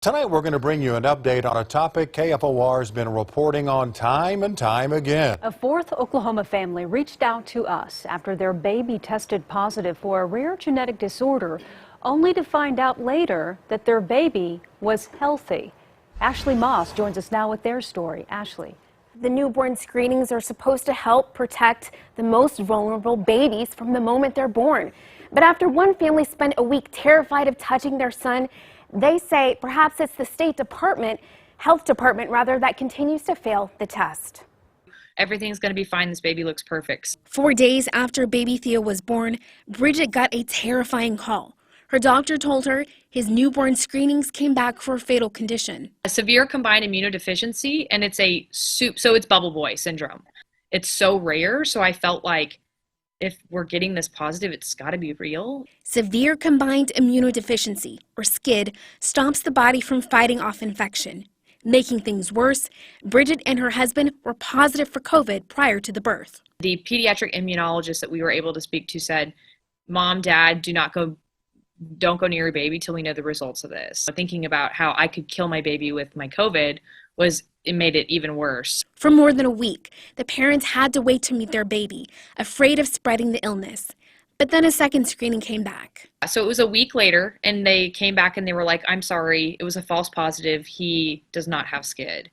Tonight, we're going to bring you an update on a topic KFOR has been reporting on time and time again. A fourth Oklahoma family reached out to us after their baby tested positive for a rare genetic disorder, only to find out later that their baby was healthy. Ashley Moss joins us now with their story. Ashley. The newborn screenings are supposed to help protect the most vulnerable babies from the moment they're born. But after one family spent a week terrified of touching their son, they say perhaps it's the health department rather, that continues to fail the test. Everything's going to be fine. This baby looks perfect. 4 days after baby Theo was born, Bridget got a terrifying call. Her doctor told her his newborn screenings came back for a fatal condition. A severe combined immunodeficiency, and it's it's bubble boy syndrome. It's so rare, so I felt like if we're getting this positive, it's got to be real. Severe combined immunodeficiency, or SCID, stops the body from fighting off infection. Making things worse, Bridget and her husband were positive for COVID prior to the birth. The pediatric immunologist that we were able to speak to said, "Mom, Dad, don't go near your baby till we know the results of this." Thinking about how I could kill my baby with my COVID it made it even worse. For more than a week, the parents had to wait to meet their baby, afraid of spreading the illness. But then a second screening came back. So it was a week later, and they came back and they were like, "I'm sorry, it was a false positive. He does not have SCID."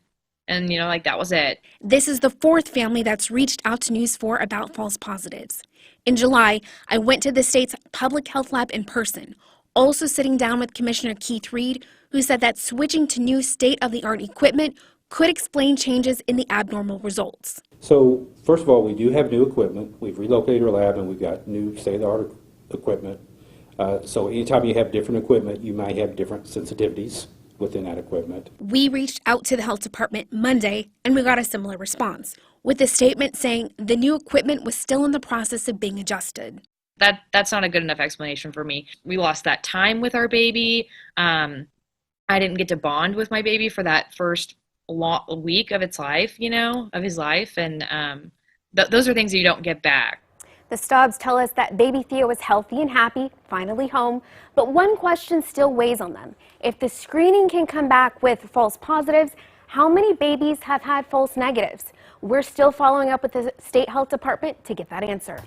And, that was it. This is the fourth family that's reached out to News 4 about false positives. In July, I went to the state's public health lab in person, also sitting down with Commissioner Keith Reed, who said that switching to new state-of-the-art equipment could explain changes in the abnormal results. So, first of all, we do have new equipment. We've relocated our lab and we've got new state-of-the-art equipment. So anytime you have different equipment, you might have different sensitivities within that equipment. We reached out to the health department Monday and we got a similar response, with a statement saying the new equipment was still in the process of being adjusted. That's not a good enough explanation for me. We lost that time with our baby. I didn't get to bond with my baby for that first week of its life, of his life. And those are things that you don't get back. The Stubbs tell us that baby Theo is healthy and happy, finally home, but one question still weighs on them. If the screening can come back with false positives, how many babies have had false negatives? We're still following up with the state health department to get that answer.